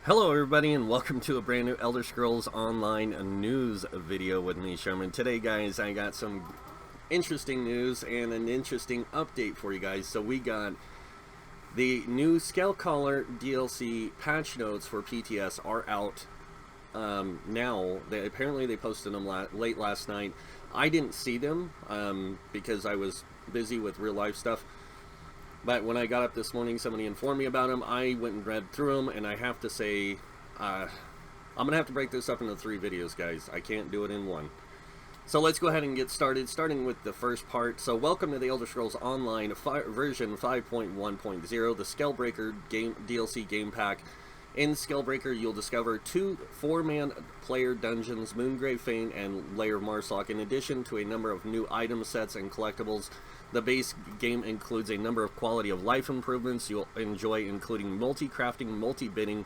Hello everybody and welcome to a brand new Elder Scrolls Online news video with me, Sherman. Today guys, I got some interesting news and an interesting update for you guys. So we got the new Scalecaller DLC patch notes for PTS are out now. Apparently they posted them late last night. I didn't see them because I was busy with real life stuff. But when I got up this morning, somebody informed me about them. I went and read through them, and I have to say, I'm going to have to break this up into 3 videos, guys. I can't do it in one. So let's go ahead and get started, starting with the first part. So welcome to the Elder Scrolls Online version 5.1.0, the Scalebreaker DLC game pack. In Scalebreaker, you'll discover 2 4-man player dungeons, Moongrave Fane and Lair of Maarselok, in addition to a number of new item sets and collectibles. The base game includes a number of quality of life improvements you'll enjoy, including multi-crafting, multi-bidding,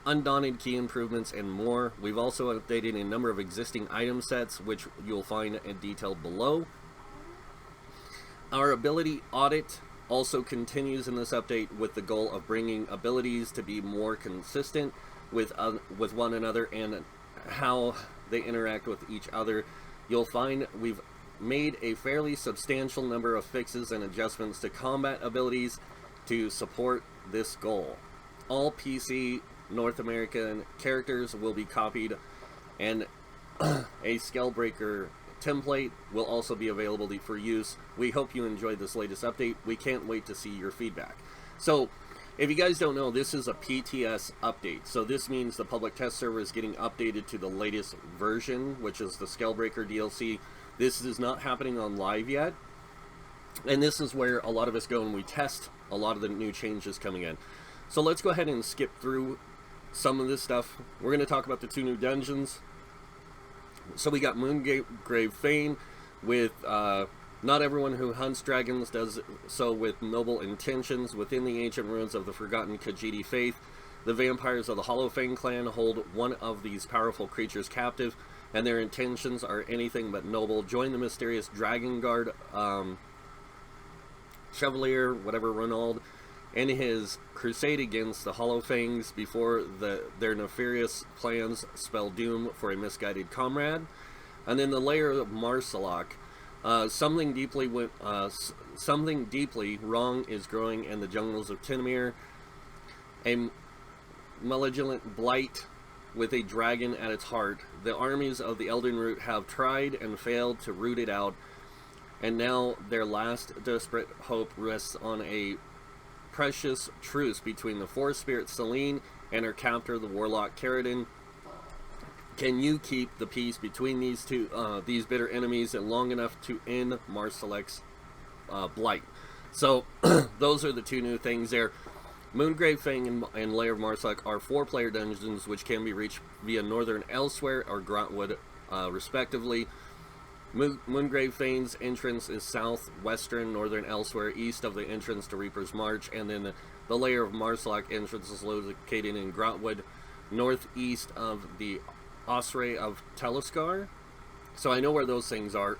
undaunted key improvements, and more. We've also updated a number of existing item sets, which you'll find detailed below. Our ability audit also continues in this update with the goal of bringing abilities to be more consistent with one another and how they interact with each other. You'll find we've made a fairly substantial number of fixes and adjustments to combat abilities to support this goal. All PC North American characters will be copied, and a Scalebreaker template will also be available for use. We hope you enjoyed this latest update. We can't wait to see your feedback. So, if you guys don't know, this is a PTS update. So this means the public test server is getting updated to the latest version, which is the Scalebreaker DLC. This is not happening on live yet, and this is where a lot of us go and we test a lot of the new changes coming in. So let's go ahead and skip through some of this stuff. We're going to talk about the 2 new dungeons. So we got Moongrave Fane with not everyone who hunts dragons does so with noble intentions. Within the ancient ruins of the forgotten Khajiit faith, the vampires of the Hollowfang clan hold one of these powerful creatures captive, and their intentions are anything but noble. Join the mysterious Dragon Guard Chevalier, whatever, Ronald, in his crusade against the Hollowfangs before their nefarious plans spell doom for a misguided comrade. And then the Lair of Maarselok. Something deeply wrong is growing in the jungles of Tinamir. A malevolent blight with a dragon at its heart. The armies of the Elden Root have tried and failed to root it out, and now their last desperate hope rests on a precious truce between the Forest Spirit Selene and her captor, the Warlock Caridin. Can you keep the peace between these bitter enemies and long enough to end Maarselok's blight? So those are the 2 new things there. Moongrave Fang and Lair of Maarselok are 4-player dungeons which can be reached via Northern Elsewhere or Grotwood, respectively. Moongrave Fang's entrance is southwestern, Northern Elsewhere east of the entrance to Reaper's March, and then the Lair of Maarselok entrance is located in Grotwood, northeast of the Osray of Telescar. So I know where those things are.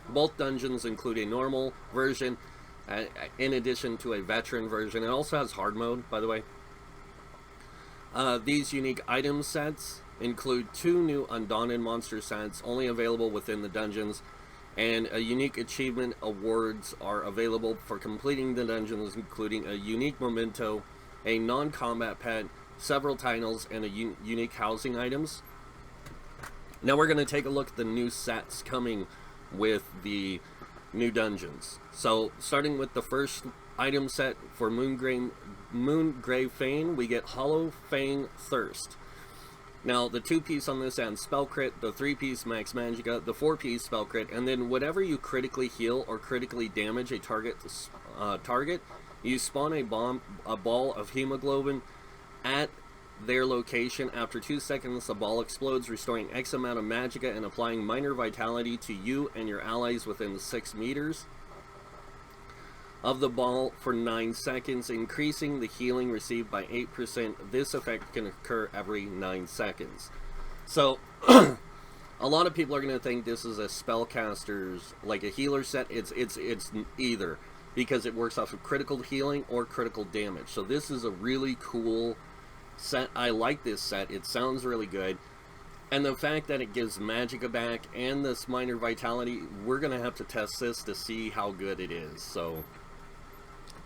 Both dungeons include a normal version in addition to a veteran version. It also has hard mode, by the way. These unique item sets include 2 new Undaunted monster sets, only available within the dungeons, and a unique achievement awards are available for completing the dungeons, including a unique memento, a non-combat pet, several titles, and a unique housing items. Now we're going to take a look at the new sets coming with the new dungeons. So starting with the first item set for Moongrave Fane, we get Hollowfang Thirst. Now the 2-piece on this adds spell crit, the 3-piece max magica, the 4-piece spell crit, and then whatever you critically heal or critically damage a target, you spawn a ball of hemoglobin at their location. After 2 seconds, the ball explodes, restoring X amount of magicka and applying minor vitality to you and your allies within 6 meters of the ball for 9 seconds, increasing the healing received by 8%. This effect can occur every 9 seconds. So, a lot of people are going to think this is a spellcaster's, like a healer set. It's either, because it works off of critical healing or critical damage. So this is a really cool set. I like this set. It sounds really good. And the fact that it gives Magicka back and this minor vitality, we're going to have to test this to see how good it is. So,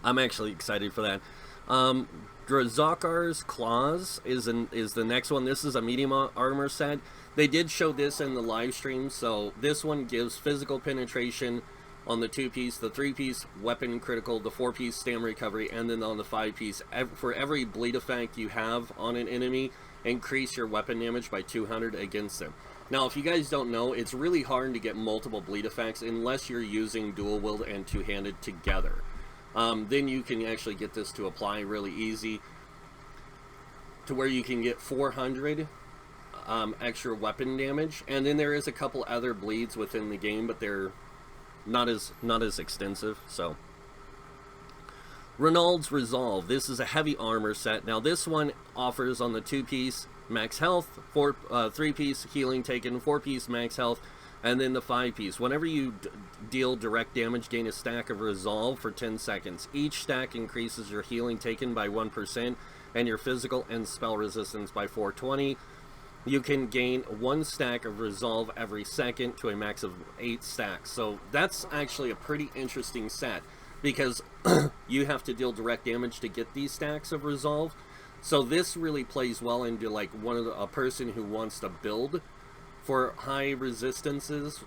I'm actually excited for that. Drazokar's Claws is the next one. This is a medium armor set. They did show this in the live stream. So, this one gives physical penetration on the 2-piece, the 3-piece weapon critical, the 4-piece stam recovery, and then on the 5-piece. For every bleed effect you have on an enemy, increase your weapon damage by 200 against them. Now, if you guys don't know, it's really hard to get multiple bleed effects unless you're using dual wield and two-handed together. Then you can actually get this to apply really easy to where you can get 400 extra weapon damage. And then there is a couple other bleeds within the game, but they're not as extensive. So Renaald's Resolve. This is a heavy armor set. Now this one offers on the 2-piece max health, 3-piece healing taken, 4-piece max health, and then the 5-piece. Whenever you deal direct damage, gain a stack of Resolve for 10 seconds. Each stack increases your healing taken by 1% and your physical and spell resistance by 420. You can gain 1 stack of Resolve every second to a max of 8 stacks. So that's actually a pretty interesting set, because you have to deal direct damage to get these stacks of Resolve. So this really plays well into like a person who wants to build for high resistances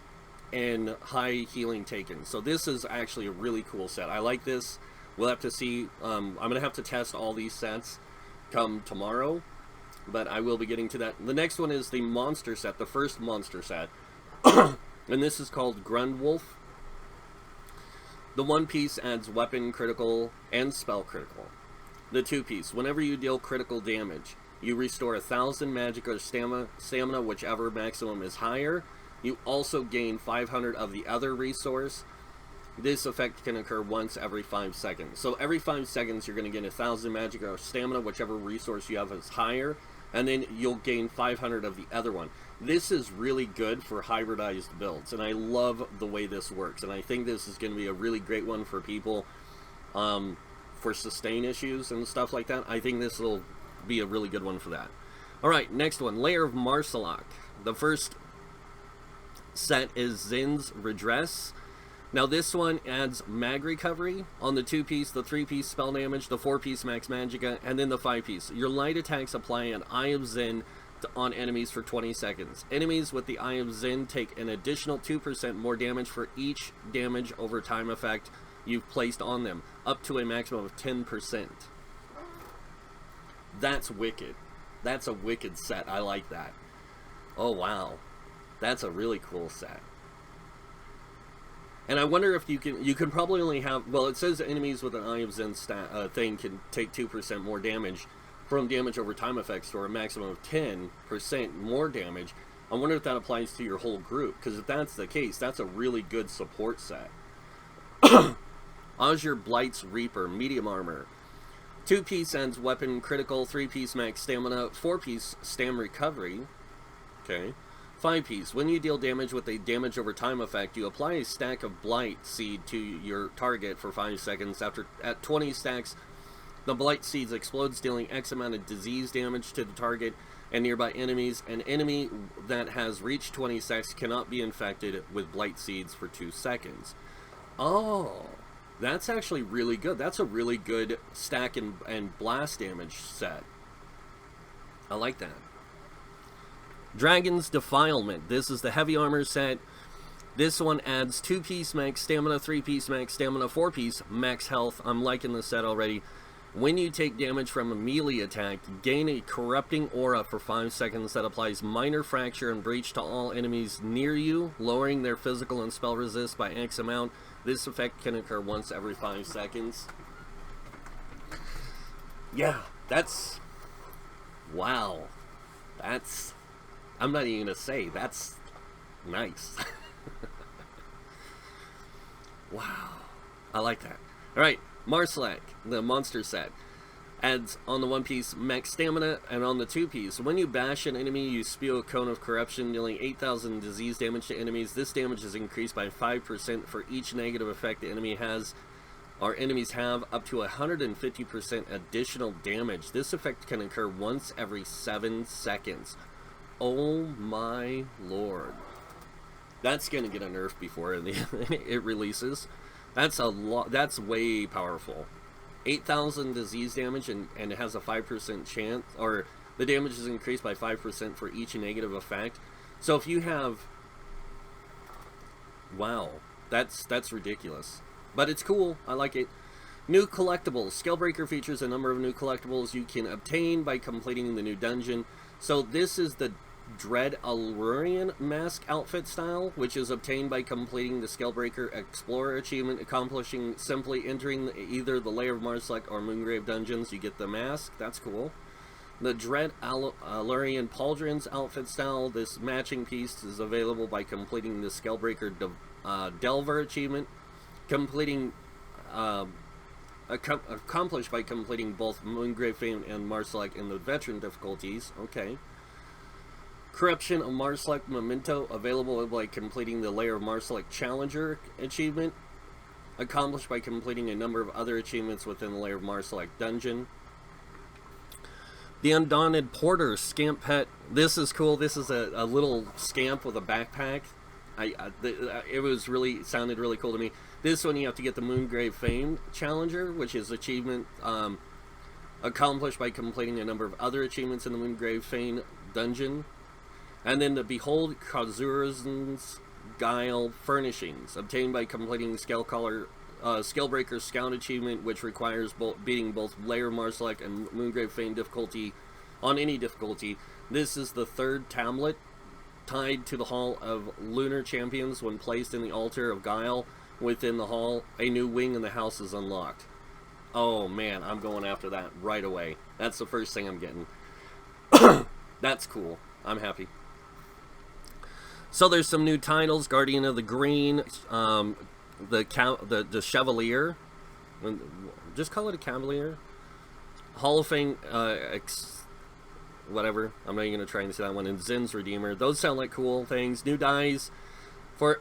and high healing taken. So this is actually a really cool set. I like this. We'll have to see. I'm going to have to test all these sets come tomorrow, but I will be getting to that. The next one is the monster set, the first monster set. And this is called Grundwolf. The 1-piece adds weapon critical and spell critical. The 2-piece, whenever you deal critical damage, you restore 1,000 magic or stamina, whichever maximum is higher. You also gain 500 of the other resource. This effect can occur once every 5 seconds. So every 5 seconds you're going to gain 1,000 magic or stamina, whichever resource you have is higher. And then you'll gain 500 of the other one. This is really good for hybridized builds, and I love the way this works. And I think this is going to be a really great one for people for sustain issues and stuff like that. I think this will be a really good one for that. Alright, next one, Lair of Maarselok. The first set is Zin's Redress. Now this one adds mag recovery on the 2-piece, the 3-piece spell damage, the 4-piece max magicka, and then the 5-piece. Your light attacks apply an Eye of Zin on enemies for 20 seconds. Enemies with the Eye of Zin take an additional 2% more damage for each damage over time effect you've placed on them, up to a maximum of 10%. That's wicked. That's a wicked set. I like that. Oh wow. That's a really cool set. And I wonder if you can probably only have, well, it says enemies with an Eye of Zen thing can take 2% more damage from damage over time effects, or a maximum of 10% more damage. I wonder if that applies to your whole group, because if that's the case, that's a really good support set. Azure Blight's Reaper, medium armor. 2-piece ends weapon critical, 3-piece max stamina, 4-piece stam recovery. Okay. 5-piece. When you deal damage with a damage over time effect, you apply a stack of Blight Seed to your target for 5 seconds. At 20 stacks, the Blight Seeds explodes, dealing X amount of disease damage to the target and nearby enemies. An enemy that has reached 20 stacks cannot be infected with Blight Seeds for 2 seconds. Oh, that's actually really good. That's a really good stack and blast damage set. I like that. Dragon's Defilement. This is the heavy armor set. This one adds 2-piece max stamina, 3-piece max stamina, 4-piece max health. I'm liking the set already. When you take damage from a melee attack, gain a corrupting aura for 5 seconds that applies minor fracture and breach to all enemies near you, lowering their physical and spell resist by X amount. This effect can occur once every 5 seconds. Yeah, that's... wow. That's... I'm not even going to say. That's nice. Wow. I like that. Alright, Maarselok, the monster set. Adds on the 1-piece max stamina, and on the 2-piece, when you bash an enemy, you spew a cone of corruption, dealing 8,000 disease damage to enemies. This damage is increased by 5% for each negative effect the enemy has Our enemies have up to 150% additional damage. This effect can occur once every 7 seconds. Oh my lord. That's gonna get a nerf before it releases. That's a lot. That's way powerful. 8,000 disease damage, and it has a 5% chance, or the damage is increased by 5% for each negative effect. So if you have, wow, that's ridiculous. But it's cool. I like it. New collectibles. Scalebreaker features a number of new collectibles you can obtain by completing the new dungeon. So this is the Dread Allurian mask outfit style, which is obtained by completing the Scalebreaker Explorer achievement, accomplishing simply entering either the Lair of Maarselok or Moongrave dungeons. You get the mask. That's cool. The Dread Allurian Pauldron's outfit style. This matching piece is available by completing the Scalebreaker Delver achievement, accomplished by completing both Moongrave Fame and Maarselok in the veteran difficulties. Okay. Corruption of Maarselok Memento, available by completing the Lair of Maarselok Challenger achievement, accomplished by completing a number of other achievements within the Lair of Maarselok dungeon. The Undaunted Porter Scamp Pet. This is cool. This is a little scamp with a backpack. It sounded really cool to me. This one you have to get the Moongrave Fame Challenger, which is achievement accomplished by completing a number of other achievements in the Moongrave Fame dungeon. And then the Behold Kazurazan's Guile Furnishings, obtained by completing the Scalebreaker Scout achievement, which requires beating both Lair of Maarselok and Moongrave Fame difficulty on any difficulty. This is the third tablet tied to the Hall of Lunar Champions. When placed in the altar of Guile within the hall, a new wing in the house is unlocked. Oh man, I'm going after that right away. That's the first thing I'm getting. That's cool. I'm happy. So there's some new titles: Guardian of the Green, the Chevalier, just call it a Cavalier, Hall of Fame, whatever. I'm not even gonna try and say that one. And Zin's Redeemer. Those sound like cool things. New dies for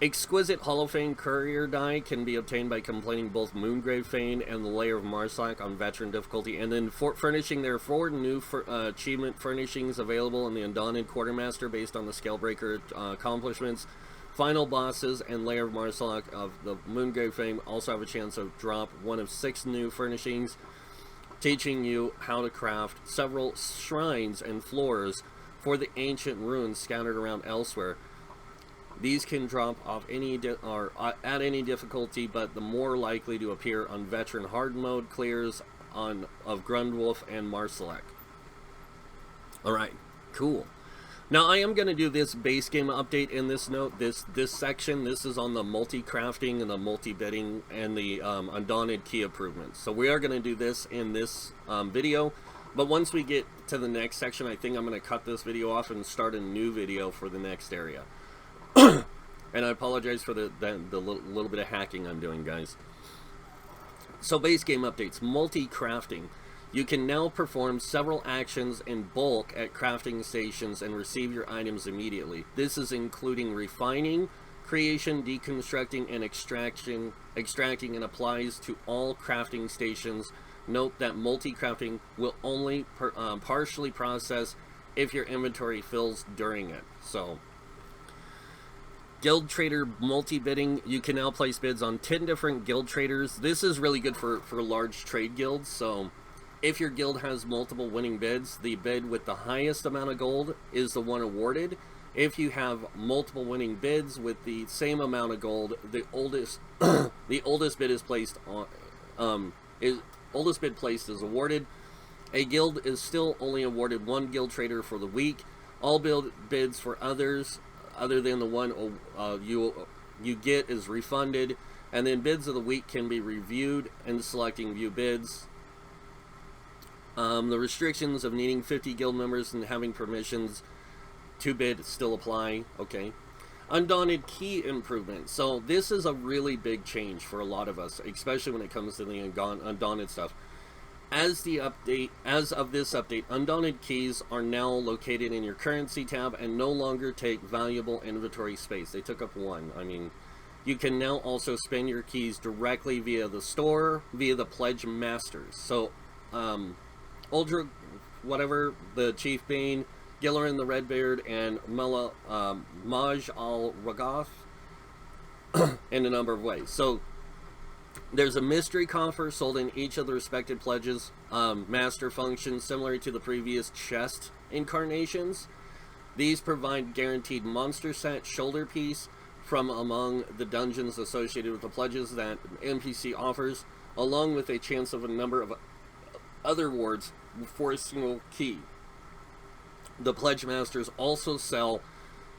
Exquisite Hall of Fame Courier die can be obtained by completing both Moongrave Fane and the Lair of Maarselok on veteran difficulty, and then furnishing. There are 4 new achievement furnishings available in the Undaunted Quartermaster based on the Scalebreaker accomplishments. Final bosses and Lair of Maarselok of the Moongrave Fame also have a chance to drop one of 6 new furnishings, teaching you how to craft several shrines and floors for the ancient ruins scattered around elsewhere. These can drop off at any difficulty, but the more likely to appear on veteran hard mode clears of Grundwolf and Maarselok. Alright, cool. Now I am going to do this base game update in this note, this section. This is on the multi-crafting and the multi-bidding and the Undaunted key improvements. So we are going to do this in this video, but once we get to the next section, I think I'm going to cut this video off and start a new video for the next area. And I apologize for the little bit of hacking I'm doing, guys. So base game updates. Multi-crafting. You can now perform several actions in bulk at crafting stations and receive your items immediately. This is including refining, creation, deconstructing, and extracting, and applies to all crafting stations. Note that multi-crafting will only partially process if your inventory fills during it. So Guild Trader multi-bidding. You can now place bids on 10 different guild traders. This is really good for large trade guilds. So if your guild has multiple winning bids, the bid with the highest amount of gold is the one awarded. If you have multiple winning bids with the same amount of gold, the oldest bid is placed on oldest bid placed is awarded. A guild is still only awarded 1 guild trader for the week. All bids for others other than the one you get is refunded, and then bids of the week can be reviewed and selecting view bids. The restrictions of needing 50 guild members and having permissions to bid still apply. Okay. Undaunted key improvement. So this is a really big change for a lot of us, especially when it comes to the Undaunted stuff. As of this update, Undaunted keys are now located in your currency tab and no longer take valuable inventory space. They took up 1. I mean, you can now also spend your keys directly via the store, via the Pledge Masters. So, Uldra, whatever, the Chief Bane, Gillerin the Redbeard, and Maj al-Ragath, in a number of ways. So, there's a mystery coffer sold in each of the respected pledges. Master functions similar to the previous chest incarnations. These provide guaranteed monster set shoulder piece from among the dungeons associated with the pledges that NPC offers, along with a chance of a number of other rewards for a single key. The Pledge Masters also sell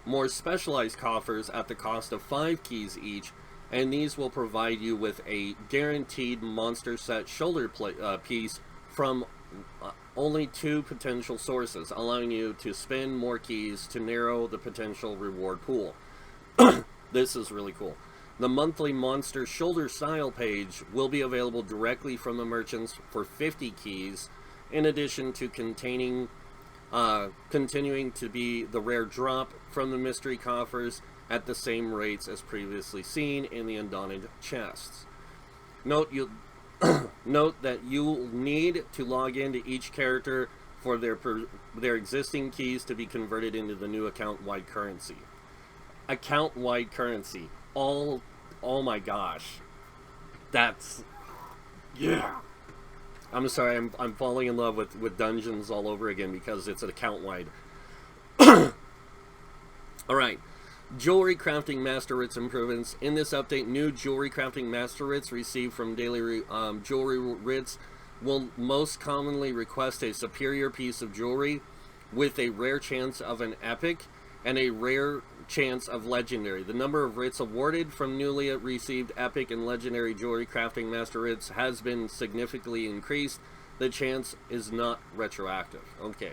more specialized coffers at the cost of 5 keys each, and these will provide you with a guaranteed monster set shoulder piece from only 2 potential sources, allowing you to spend more keys to narrow the potential reward pool. This is really cool. The monthly monster shoulder style page will be available directly from the merchants for 50 keys, in addition to continuing to be the rare drop from the mystery coffers at the same rates as previously seen in the Undaunted chests. Note that you'll need to log into each character for their existing keys to be converted into the new account-wide currency. Account-wide currency. Oh my gosh. That's... yeah. I'm sorry, I'm falling in love with dungeons all over again because it's an account-wide. Alright. Jewelry Crafting Master Writs improvements. In this update, new Jewelry Crafting Master Writs received from daily Jewelry Writs will most commonly request a superior piece of jewelry with a rare chance of an epic and a rare chance of legendary. The number of writs awarded from newly received epic and legendary Jewelry Crafting Master Writs has been significantly increased. The chance is not retroactive. Okay.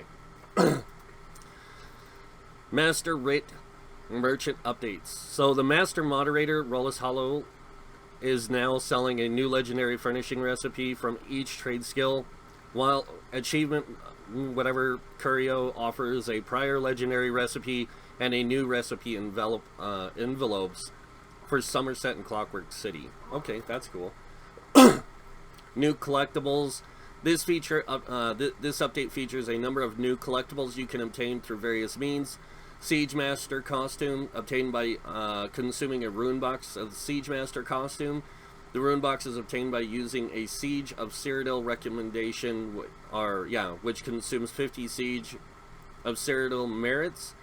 Master Writ Merchant updates. So the Master Moderator, Rollis Hollow, is now selling a new legendary furnishing recipe from each trade skill, while Achievement, whatever Curio, offers a prior legendary recipe and a new recipe envelopes for Somerset and Clockwork City. Okay, that's cool. New collectibles. This feature, this update features a number of new collectibles you can obtain through various means. Siege Master costume, obtained by consuming a rune box of the Siege Master costume. The rune box is obtained by using a Siege of Cyrodiil recommendation, which consumes 50 Siege of Cyrodiil merits.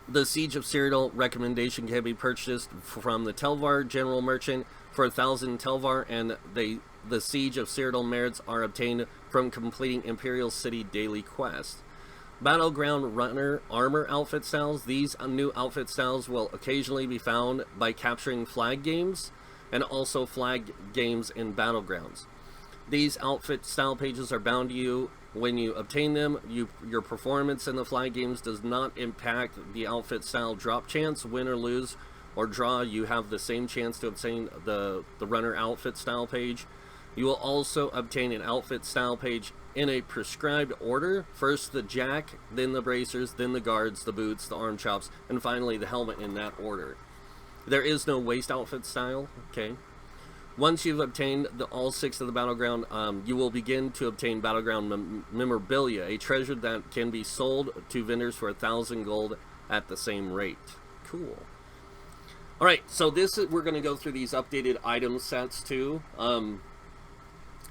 The Siege of Cyrodiil recommendation can be purchased from the Telvar General Merchant for 1,000 Telvar, and the Siege of Cyrodiil merits are obtained from completing Imperial City daily quest. Battleground Runner Armor Outfit Styles. These new outfit styles will occasionally be found by capturing flag games and also flag games in Battlegrounds. These outfit style pages are bound to you when you obtain them. Your performance in the flag games does not impact the outfit style drop chance. Win or lose or draw, you have the same chance to obtain the runner outfit style page. You will also obtain an outfit style page in a prescribed order. First the jack, then the bracers, then the guards, the boots, the arm chops, and finally the helmet, in that order. There is no waist outfit style. Okay. Once you've obtained all 6 of the Battleground, you will begin to obtain Battleground memorabilia, a treasure that can be sold to vendors for 1,000 gold at the same rate. Cool. Alright, so we're going to go through these updated item sets too.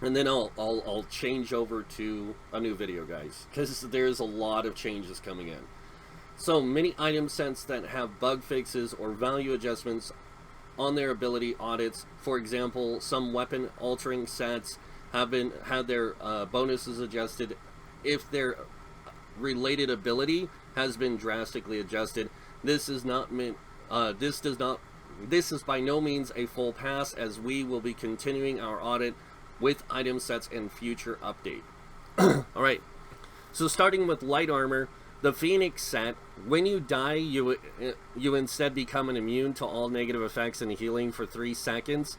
And then I'll change over to a new video, guys, because there's a lot of changes coming in. So many item sets that have bug fixes or value adjustments on their ability audits. For example, some weapon altering sets have had their bonuses adjusted if their related ability has been drastically adjusted. This is by no means a full pass, as we will be continuing our audit with item sets in future update. Alright, so starting with light armor, the Phoenix set, when you die, you instead become immune to all negative effects and healing for 3 seconds.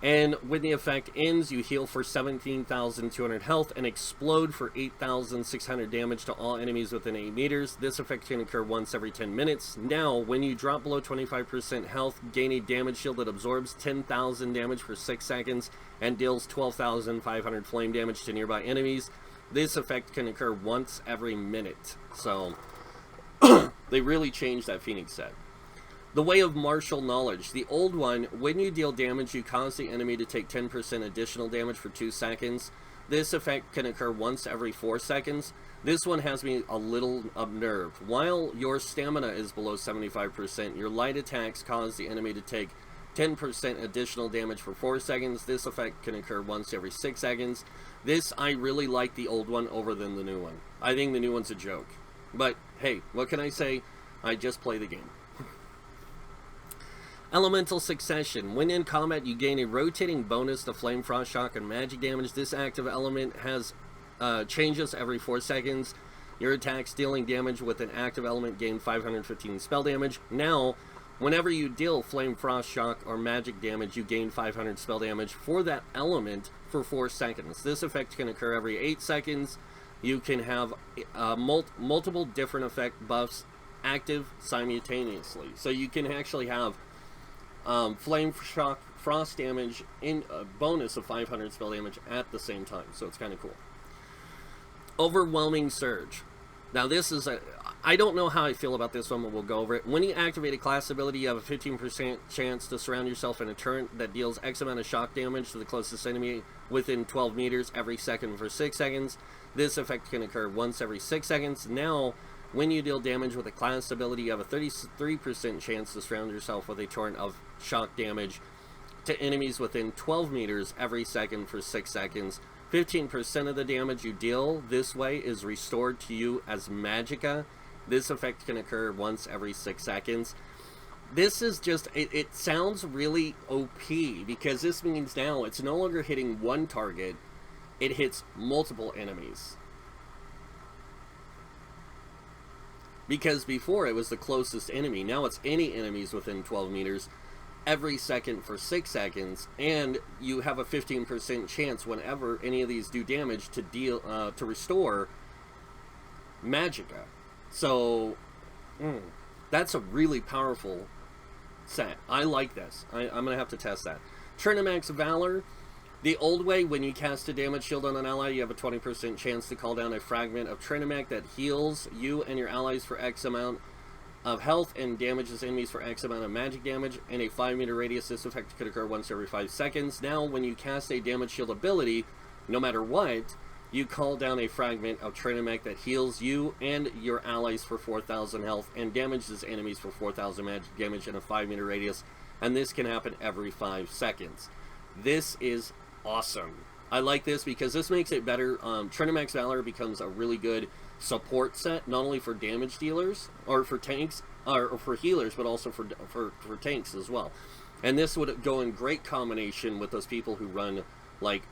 And when the effect ends, you heal for 17,200 health and explode for 8,600 damage to all enemies within 8 meters. This effect can occur once every 10 minutes. Now, when you drop below 25% health, gain a damage shield that absorbs 10,000 damage for 6 seconds and deals 12,500 flame damage to nearby enemies. This effect can occur once every minute. So, they really changed that Phoenix set. The Way of Martial Knowledge. The old one, when you deal damage, you cause the enemy to take 10% additional damage for 2 seconds. This effect can occur once every 4 seconds. This one has me a little unnerved. While your stamina is below 75%, your light attacks cause the enemy to take 10% additional damage for 4 seconds. This effect can occur once every 6 seconds. This, I really like the old one over than the new one. I think the new one's a joke. But, hey, what can I say? I just play the game. Elemental Succession. When in combat, you gain a rotating bonus to Flame, Frost, Shock, and Magic damage. This active element has changes every 4 seconds. Your attacks dealing damage with an active element gain 515 spell damage. Now, whenever you deal Flame, Frost, Shock, or Magic damage, you gain 500 spell damage for that element for 4 seconds. This effect can occur every 8 seconds. You can have multiple different effect buffs active simultaneously. So you can actually have Flame, Shock, Frost damage in a bonus of 500 spell damage at the same time. So it's kind of cool. Overwhelming Surge. Now this is I don't know how I feel about this one, but we'll go over it. When you activate a class ability, you have a 15% chance to surround yourself in a turret that deals X amount of shock damage to the closest enemy within 12 meters every second for 6 seconds. This effect can occur once every 6 seconds. Now, when you deal damage with a class ability, you have a 33% chance to surround yourself with a torrent of shock damage to enemies within 12 meters every second for 6 seconds. 15% of the damage you deal this way is restored to you as magicka. This effect can occur once every 6 seconds. This is just, it sounds really OP, because this means now it's no longer hitting one target, it hits multiple enemies. Because before it was the closest enemy, now it's any enemies within 12 meters every second for 6 seconds, and you have a 15% chance whenever any of these do damage to deal to restore magicka. So that's a really powerful set. I like this. I'm gonna have to test that. Trinamax Valor. The old way, when you cast a damage shield on an ally, you have a 20% chance to call down a fragment of Trinamac that heals you and your allies for X amount of health and damages enemies for X amount of magic damage. In a 5-meter radius, this effect could occur once every 5 seconds. Now, when you cast a damage shield ability, no matter what, you call down a fragment of Trinamac that heals you and your allies for 4,000 health and damages enemies for 4,000 magic damage in a 5-meter radius. And this can happen every 5 seconds. This is awesome. I like this because this makes it better. Trinamax Valor becomes a really good support set, not only for damage dealers or for tanks or for healers, but also for tanks as well. And this would go in great combination with those people who run like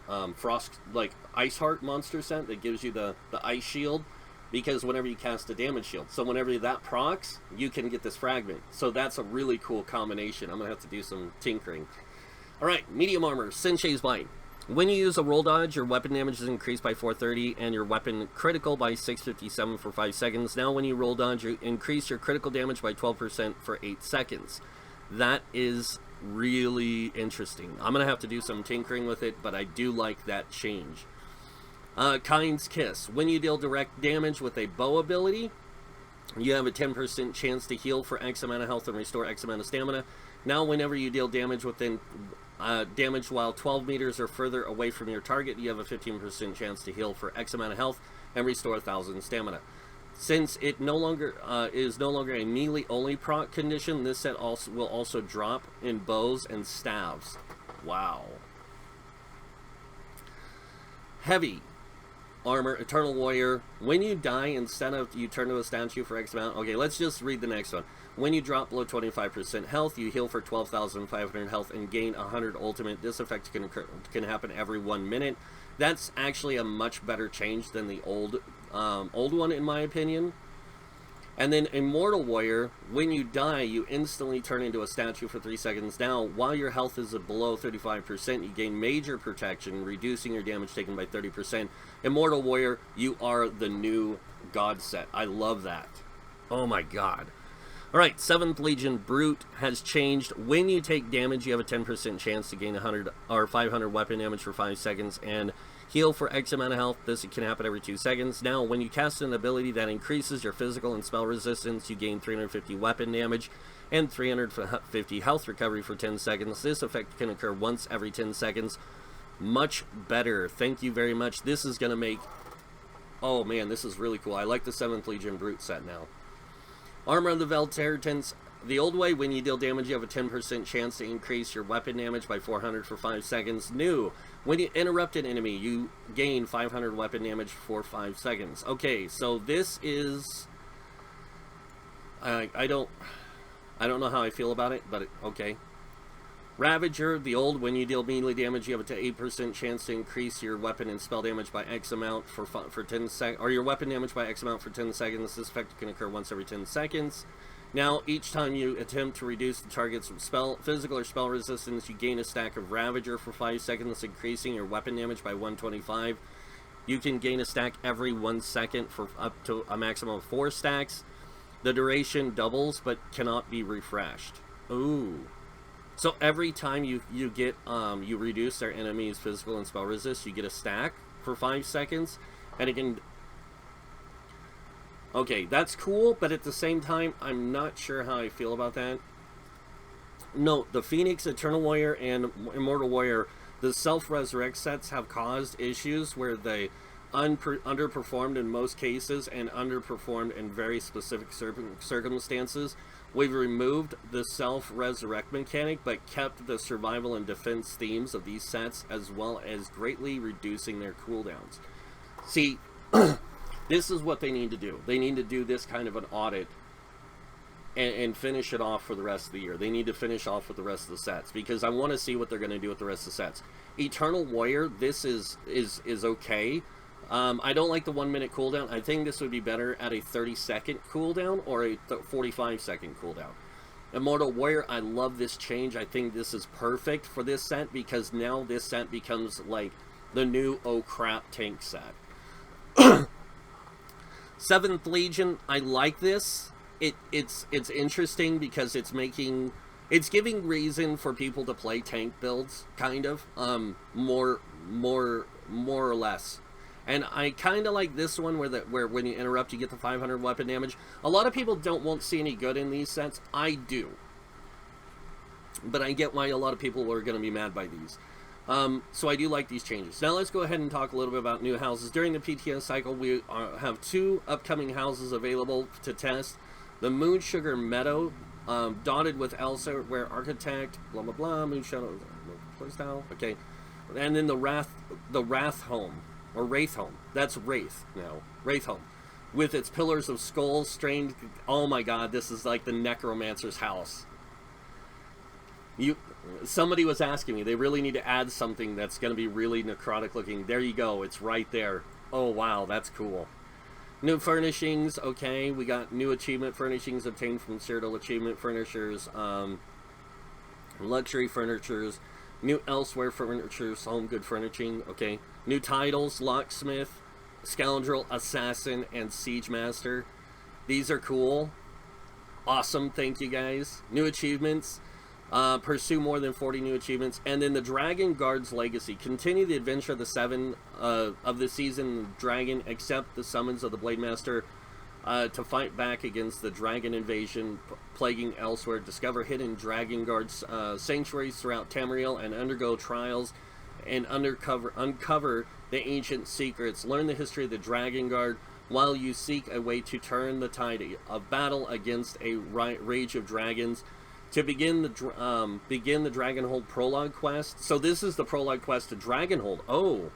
Ice Heart monster set that gives you the ice shield, because whenever you cast a damage shield, so whenever that procs, you can get this fragment. So that's a really cool combination. I'm gonna have to do some tinkering. All right, medium armor, Sensei's Bite. When you use a roll dodge, your weapon damage is increased by 430 and your weapon critical by 657 for 5 seconds. Now when you roll dodge, you increase your critical damage by 12% for 8 seconds. That is really interesting. I'm going to have to do some tinkering with it, but I do like that change. Kind's Kiss. When you deal direct damage with a bow ability, you have a 10% chance to heal for X amount of health and restore X amount of stamina. Now whenever you deal damage within damage while 12 meters or further away from your target, you have a 15% chance to heal for X amount of health and restore 1,000 stamina. Since it no longer is no longer a melee only proc condition, this set will also drop in bows and staves. Wow. Heavy armor, Eternal Warrior. When you die, instead of you turn to a statue for X amount. Okay, let's just read the next one. When you drop below 25% health, you heal for 12,500 health and gain 100 ultimate. This effect can happen every 1 minute. That's actually a much better change than the old one, in my opinion. And then Immortal Warrior, when you die, you instantly turn into a statue for 3 seconds. Now, while your health is below 35%, you gain major protection, reducing your damage taken by 30%. Immortal Warrior, you are the new God set. I love that. Oh my god. Alright, 7th Legion Brute has changed. When you take damage, you have a 10% chance to gain 100 or 500 weapon damage for 5 seconds and heal for X amount of health. This can happen every 2 seconds. Now, when you cast an ability that increases your physical and spell resistance, you gain 350 weapon damage and 350 health recovery for 10 seconds. This effect can occur once every 10 seconds. Much better. Thank you very much. This is going to make... Oh man, this is really cool. I like the 7th Legion Brute set now. Armor of the Velteritans. The old way, when you deal damage, you have a 10% chance to increase your weapon damage by 400 for 5 seconds. New, when you interrupt an enemy, you gain 500 weapon damage for 5 seconds. Okay, so this is... I don't know how I feel about it, but okay. Ravager, the old, when you deal melee damage, you have a 8% chance to increase your weapon and spell damage by X amount for 10 seconds, or your weapon damage by X amount for 10 seconds. This effect can occur once every 10 seconds. Now, each time you attempt to reduce the target's physical or spell resistance, you gain a stack of Ravager for 5 seconds, increasing your weapon damage by 125. You can gain a stack every 1 second for up to a maximum of 4 stacks. The duration doubles, but cannot be refreshed. Ooh. So every time you get you reduce their enemy's physical and spell resist, you get a stack for 5 seconds, and it can... Okay, that's cool, but at the same time, I'm not sure how I feel about that. Note, the Phoenix, Eternal Warrior, and Immortal Warrior, the self-resurrect sets have caused issues where they underperformed in most cases and underperformed in very specific circumstances. We've removed the self-resurrect mechanic, but kept the survival and defense themes of these sets, as well as greatly reducing their cooldowns. See, this is what they need to do. They need to do this kind of an audit and finish it off for the rest of the year. They need to finish off with the rest of the sets, because I want to see what they're going to do with the rest of the sets. Eternal Warrior, this is okay. I don't like the 1 minute cooldown. I think this would be better at a 30-second cooldown or a 45-second cooldown. Immortal Warrior, I love this change. I think this is perfect for this set, because now this set becomes like the new oh crap tank set. 7th Legion, I like this. It's interesting because it's giving reason for people to play tank builds, kind of, more or less. And I kind of like this one where when you interrupt, you get the 500 weapon damage. A lot of people won't see any good in these sets. I do. But I get why a lot of people are going to be mad by these. So I do like these changes. Now let's go ahead and talk a little bit about new houses. During the PTS cycle, we have 2 upcoming houses available to test. The Moon Sugar Meadow, dotted with Elsewhere Architect, blah blah blah, Moon Shadow playstyle. Okay, and then the Wraith Home. Or Wraith Home. That's Wraith now. Wraith Home. With its pillars of skulls, strained... Oh my god, this is like the Necromancer's house. Somebody was asking me, they really need to add something that's going to be really necrotic looking. There you go, it's right there. Oh wow, that's cool. New furnishings, okay. We got new achievement furnishings obtained from Cyrodiil Achievement Furnishers. Luxury Furnitures. New Elsewhere Furnitures, Home Good Furnishing, okay. New titles, Locksmith, Scoundrel, Assassin, and Siege Master. These are cool. Awesome, thank you guys. New achievements. Pursue more than 40 new achievements. And then the Dragon Guard's Legacy. Continue the adventure of the 7 of the season Dragon. Accept the summons of the Blade Master to fight back against the dragon invasion plaguing Elsewhere. Discover hidden Dragon Guard's sanctuaries throughout Tamriel and undergo trials and uncover the ancient secrets. Learn the history of the Dragon Guard while you seek a way to turn the tide of battle against a rage of dragons. To begin the Dragonhold prologue quest. So this is the prologue quest to Dragonhold. Oh,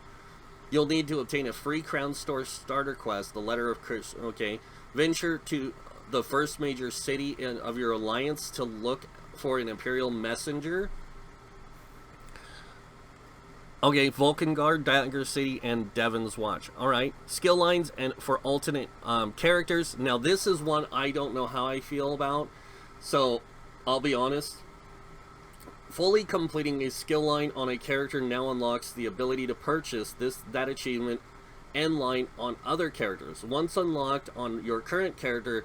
you'll need to obtain a free Crown Store starter quest, the Letter of Curse. Okay, venture to the first major city of your alliance to look for an Imperial messenger. Okay, Vulcan Guard, Dagger City, and Devon's Watch. Alright, skill lines and for alternate characters. Now, this is one I don't know how I feel about, so I'll be honest. Fully completing a skill line on a character now unlocks the ability to purchase that achievement and line on other characters. Once unlocked on your current character,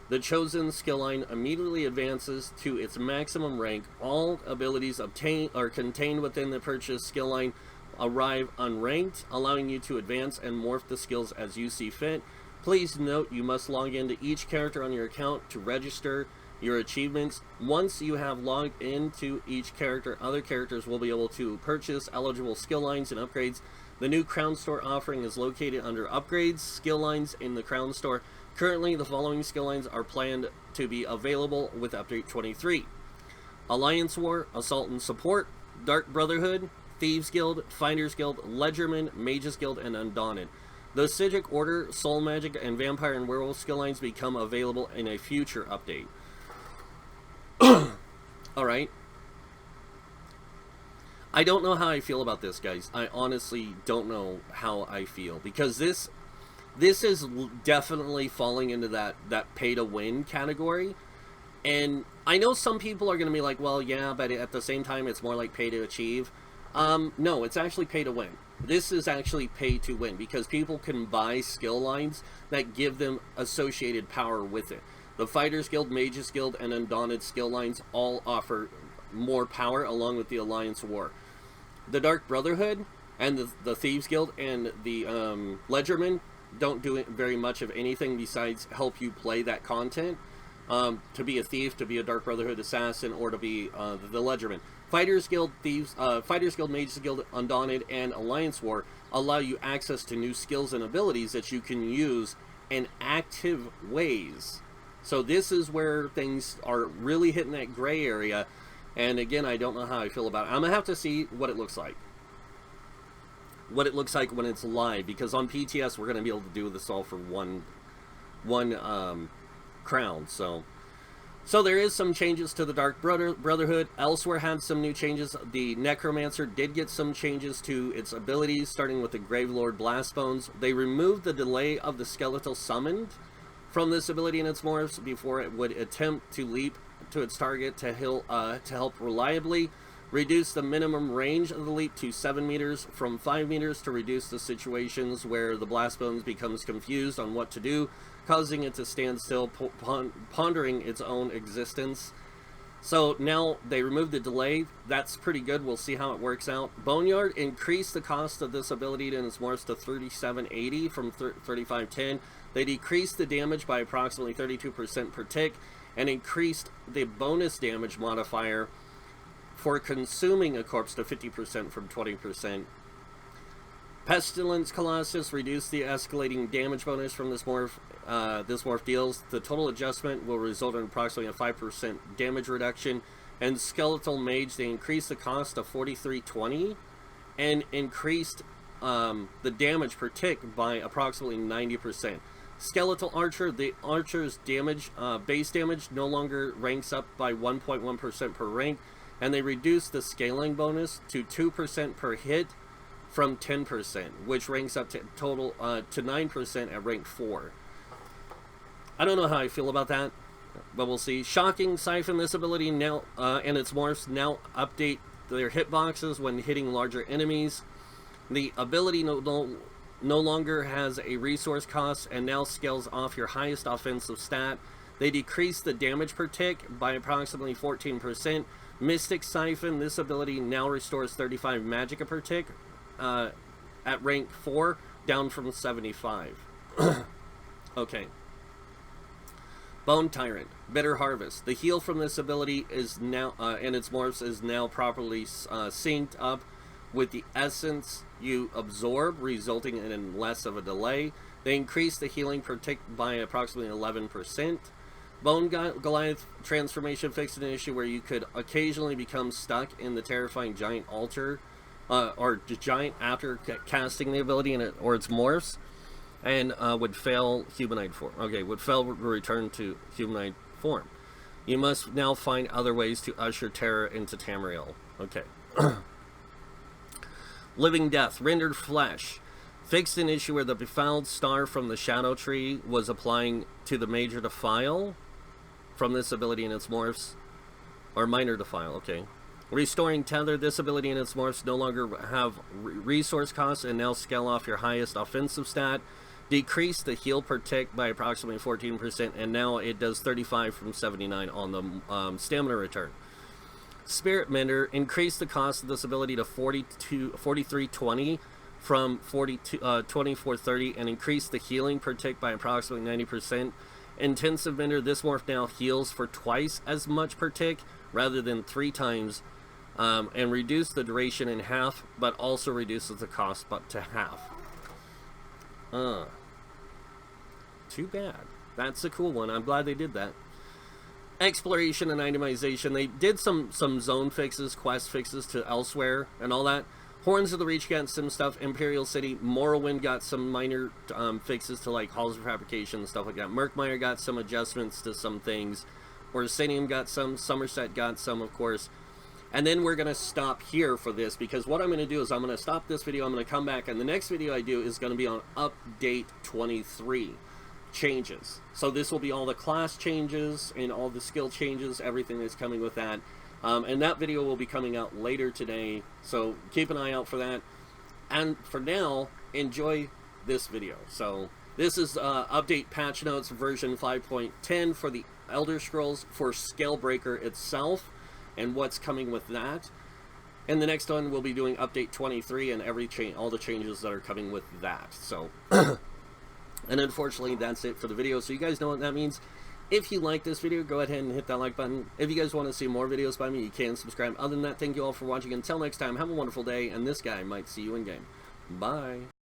the chosen skill line immediately advances to its maximum rank. All abilities contained within the purchased skill line arrive unranked, allowing you to advance and morph the skills as you see fit. Please note you must log into each character on your account to register your achievements. Once you have logged into each character, other characters will be able to purchase eligible skill lines and upgrades. The new Crown Store offering is located under Upgrades, Skill Lines in the Crown Store. Currently, the following skill lines are planned to be available with Update 23. Alliance War, Assault and Support, Dark Brotherhood, Thieves Guild, Finders Guild, Ledgerman, Mages Guild, and Undaunted. The Psijic Order, Soul Magic, and Vampire and Werewolf skill lines become available in a future update. Alright. I don't know how I feel about this, guys. I honestly don't know how I feel. Because this is definitely falling into that pay-to-win category. And I know some people are going to be like, well, yeah, but at the same time, it's more like pay-to-achieve. No, it's actually pay-to-win. This is actually pay-to-win. Because people can buy skill lines that give them associated power with it. The Fighters Guild, Mages Guild, and Undaunted skill lines all offer more power along with the Alliance War. The Dark Brotherhood and the Thieves Guild and the Ledgerman don't do very much of anything besides help you play that content. To be a thief, to be a Dark Brotherhood assassin, or to be the Ledgerman. Fighters Guild, Mages Guild, Undaunted, and Alliance War allow you access to new skills and abilities that you can use in active ways. So this is where things are really hitting that gray area. And again, I don't know how I feel about it. I'm going to have to see what it looks like. What it looks like when it's live. Because on PTS, we're going to be able to do this all for one crown. So there is some changes to the Dark Brotherhood. Elsewhere had some new changes. The Necromancer did get some changes to its abilities, starting with the Gravelord Blastbones. They removed the delay of the skeletal summoned from this ability in its morphs before it would attempt to leap to its target to help reliably. Reduce the minimum range of the leap to 7 meters from 5 meters to reduce the situations where the Blastbones becomes confused on what to do, causing it to stand still, pondering its own existence. So now they removed the delay. That's pretty good. We'll see how it works out. Boneyard increased the cost of this ability in its morphs to 3780 from 3510. They decreased the damage by approximately 32% per tick and increased the bonus damage modifier for consuming a corpse to 50% from 20%. Pestilence Colossus reduced the escalating damage bonus from this morph. This morph deals. The total adjustment will result in approximately a 5% damage reduction. And Skeletal Mage, they increased the cost to 4320 and increased the damage per tick by approximately 90%. Skeletal Archer, the Archer's damage, base damage no longer ranks up by 1.1% per rank, and they reduced the scaling bonus to 2% per hit from 10%, which ranks up to total to 9% at rank 4. I don't know how I feel about that, but we'll see. Shocking Siphon, this ability now and its morphs now update their hitboxes when hitting larger enemies. The ability no longer has a resource cost and now scales off your highest offensive stat. They decrease the damage per tick by approximately 14%. Mystic Siphon, this ability now restores 35 magicka per tick at rank 4, down from 75. Okay. Bone Tyrant, Bitter Harvest. The heal from this ability is now, and its morphs is now properly synced up with the essence you absorb, resulting in less of a delay. They increase the healing per tick by approximately 11%. Bone Goliath transformation fixed an issue where you could occasionally become stuck in the terrifying giant altar, or giant after casting the ability in it, or its morphs, and would fail humanoid form. Okay, would fail to return to humanoid form. You must now find other ways to usher terror into Tamriel. Okay. Living Death, rendered flesh. Fixed an issue where the befouled star from the Shadow Tree was applying to the major defile from this ability in its morphs. Or minor defile, okay. Restoring Tether, this ability in its morphs no longer have resource costs and now scale off your highest offensive stat. Decrease the heal per tick by approximately 14%, and now it does 35 from 79 on the stamina return. Spirit Mender, increase the cost of this ability to 43.20 from 24.30, and increase the healing per tick by approximately 90%. Intensive Mender, this morph now heals for twice as much per tick rather than 3 times, and reduce the duration in half, but also reduces the cost to half. Too bad. That's a cool one. I'm glad they did that. Exploration and itemization. They did some zone fixes, quest fixes to elsewhere and all that. Horns of the Reach got some stuff. Imperial City. Morrowind got some minor fixes to like halls of fabrication and stuff like that. Murkmire got some adjustments to some things. Orsinium got some. Somerset got some, of course. And then we're going to stop here for this, because what I'm going to do is I'm going to stop this video. I'm going to come back, and the next video I do is going to be on Update 23. Changes. So this will be all the class changes and all the skill changes, everything that's coming with that. And that video will be coming out later today, so keep an eye out for that. And for now, enjoy this video. So this is update patch notes version 5.10 for the Elder Scrolls for Scalebreaker itself and what's coming with that. And the next one we'll be doing update 23 and all the changes that are coming with that. So and unfortunately, that's it for the video. So you guys know what that means. If you like this video, go ahead and hit that like button. If you guys want to see more videos by me, you can subscribe. Other than that, thank you all for watching. Until next time, have a wonderful day. And this guy might see you in game. Bye.